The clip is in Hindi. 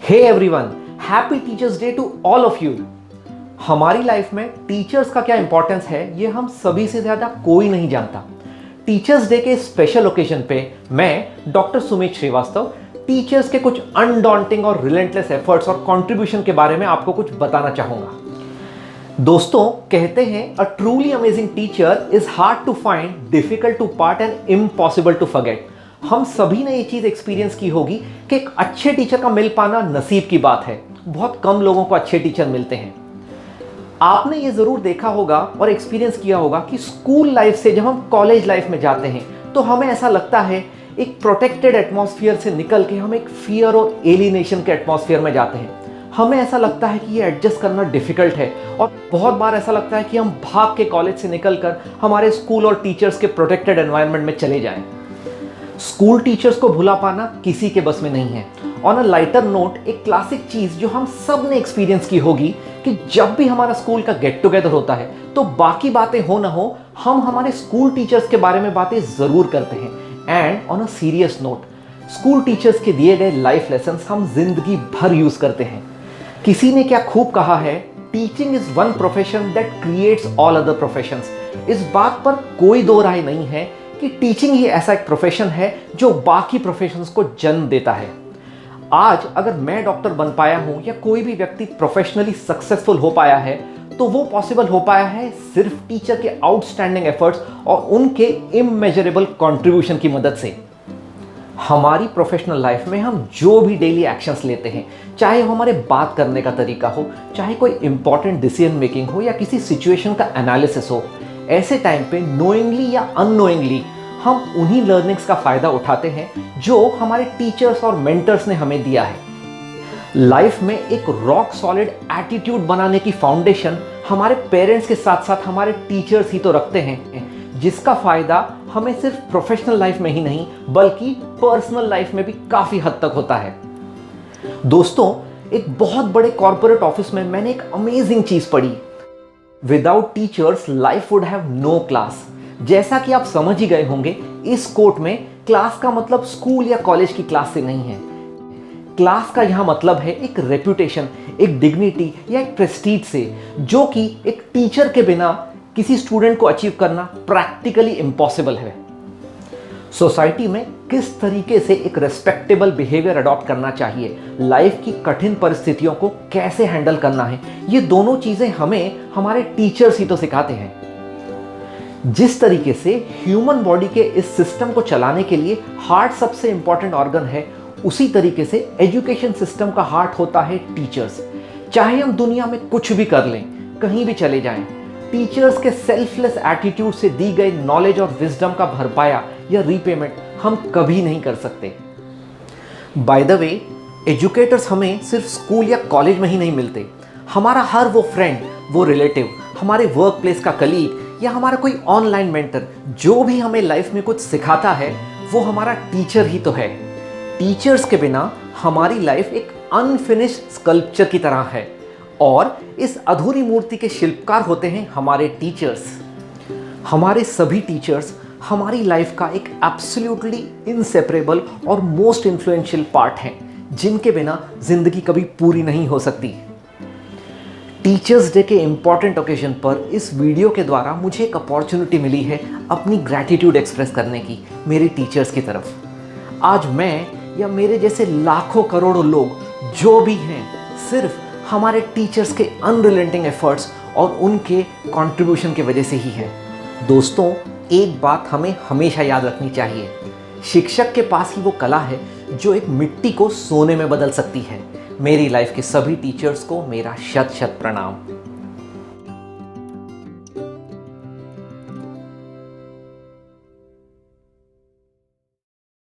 Hey everyone, happy teachers day to all of you. हमारी लाइफ में टीचर्स का क्या इंपॉर्टेंस है ये हम सभी से ज़्यादा कोई नहीं जानता। टीचर्स डे के स्पेशल ओकेजन पे मैं डॉक्टर सुमित श्रीवास्तव टीचर्स के कुछ अनडॉन्टिंग और रिलेंटलेस एफर्ट्स और कंट्रीब्यूशन के बारे में आपको कुछ बताना चाहूँगा। दोस्तों, कहते हैं a truly amazing teacher is hard to find, difficult to part and impossible to forget. हम सभी ने ये चीज़ एक्सपीरियंस की होगी कि एक अच्छे टीचर का मिल पाना नसीब की बात है। बहुत कम लोगों को अच्छे टीचर मिलते हैं। आपने ये ज़रूर देखा होगा और एक्सपीरियंस किया होगा कि स्कूल लाइफ से जब हम कॉलेज लाइफ में जाते हैं तो हमें ऐसा लगता है एक प्रोटेक्टेड एटमॉस्फेयर से निकल के हम एक फियर और एलिनेशन के एटमॉस्फेयर में जाते हैं। हमें ऐसा लगता है कि ये एडजस्ट करना डिफ़िकल्ट है और बहुत बार ऐसा लगता है कि हम भाग के कॉलेज से निकलकर हमारे स्कूल और टीचर्स के प्रोटेक्टेड एनवायरनमेंट में चले जाएं। स्कूल टीचर्स को भुला पाना किसी के बस में नहीं है। ऑन अ लाइटर नोट, एक क्लासिक चीज़ जो हम सब ने एक्सपीरियंस की होगी कि जब भी हमारा स्कूल का गेट टुगेदर होता है तो बाकी बातें हो ना हो, हम हमारे स्कूल टीचर्स के बारे में बातें ज़रूर करते हैं। And on a serious note, school teachers के दिए गए लाइफ लेसन्स हम जिंदगी भर यूज़ करते हैं। किसी ने क्या खूब कहा है, teaching is one profession that creates all other professions. इस बात पर कोई दो राय नहीं है कि टीचिंग ही ऐसा एक प्रोफेशन है जो बाकी प्रोफेशंस को जन्म देता है। आज अगर मैं डॉक्टर बन पाया हूं या कोई भी व्यक्ति प्रोफेशनली सक्सेसफुल हो पाया है तो वो पॉसिबल हो पाया है सिर्फ टीचर के आउटस्टैंडिंग एफर्ट्स और उनके इमेजरेबल कंट्रीब्यूशन की मदद से। हमारी प्रोफेशनल लाइफ में हम जो भी डेली एक्शंस लेते हैं, चाहे वो हमारे बात करने का तरीका हो, चाहे कोई इंपॉर्टेंट डिसीजन मेकिंग हो या किसी सिचुएशन का एनालिसिस हो, ऐसे टाइम पे नोइंगली या अननोइंगली हम उन्हीं लर्निंग्स का फ़ायदा उठाते हैं जो हमारे टीचर्स और मेंटर्स ने हमें दिया है। लाइफ में एक रॉक सॉलिड एटीट्यूड बनाने की फाउंडेशन हमारे पेरेंट्स के साथ साथ हमारे टीचर्स ही तो रखते हैं, जिसका फ़ायदा हमें सिर्फ प्रोफेशनल लाइफ में ही नहीं बल्कि पर्सनल लाइफ में भी काफ़ी हद तक होता है। दोस्तों, एक बहुत बड़े कॉर्पोरेट ऑफिस में मैंने एक अमेजिंग चीज़ पढ़ी। Without teachers life would have no class. जैसा कि आप समझ ही गए होंगे, इस कोट में क्लास का मतलब स्कूल या कॉलेज की क्लास से नहीं है। क्लास का यहाँ मतलब है एक रेपुटेशन, एक डिग्निटी या एक प्रेस्टीज से, जो कि एक टीचर के बिना किसी स्टूडेंट को अचीव करना प्रैक्टिकली इम्पॉसिबल है। सोसाइटी में किस तरीके से एक रेस्पेक्टेबल बिहेवियर अडॉप्ट करना चाहिए, लाइफ की कठिन परिस्थितियों को कैसे हैंडल करना है, ये दोनों चीज़ें हमें हमारे टीचर्स ही तो सिखाते हैं। जिस तरीके से ह्यूमन बॉडी के इस सिस्टम को चलाने के लिए हार्ट सबसे इंपॉर्टेंट ऑर्गन है, उसी तरीके से एजुकेशन सिस्टम का हार्ट होता है टीचर्स। चाहे हम दुनिया में कुछ भी कर लें, कहीं भी चले जाएं, टीचर्स के सेल्फलेस एटीट्यूड से दी गई नॉलेज और विजडम का भरपाया या रीपेमेंट हम कभी नहीं कर सकते। बाय द वे, एजुकेटर्स हमें सिर्फ स्कूल या कॉलेज में ही नहीं मिलते। हमारा हर वो फ्रेंड, वो रिलेटिव, हमारे वर्क प्लेस का कलीग या हमारा कोई ऑनलाइन मेंटर जो भी हमें लाइफ में कुछ सिखाता है, वो हमारा टीचर ही तो है। टीचर्स के बिना हमारी लाइफ एक अनफिनिश्ड स्कल्पचर की तरह है और इस अधूरी मूर्ति के शिल्पकार होते हैं हमारे टीचर्स। हमारे सभी टीचर्स हमारी लाइफ का एक एब्सोल्युटली इनसेपरेबल और मोस्ट इन्फ्लुएंशियल पार्ट हैं, जिनके बिना जिंदगी कभी पूरी नहीं हो सकती। टीचर्स डे के इम्पॉर्टेंट ओकेजन पर इस वीडियो के द्वारा मुझे एक अपॉर्चुनिटी मिली है अपनी ग्रैटिट्यूड एक्सप्रेस करने की मेरे टीचर्स की तरफ। आज मैं या मेरे जैसे लाखों करोड़ों लोग जो भी हैं, सिर्फ हमारे टीचर्स के अनरिलेंटिंग एफर्ट्स और उनके कंट्रीब्यूशन की वजह से ही है। दोस्तों, एक बात हमें हमेशा याद रखनी चाहिए, शिक्षक के पास ही वो कला है जो एक मिट्टी को सोने में बदल सकती है। मेरी लाइफ के सभी टीचर्स को मेरा शत शत प्रणाम।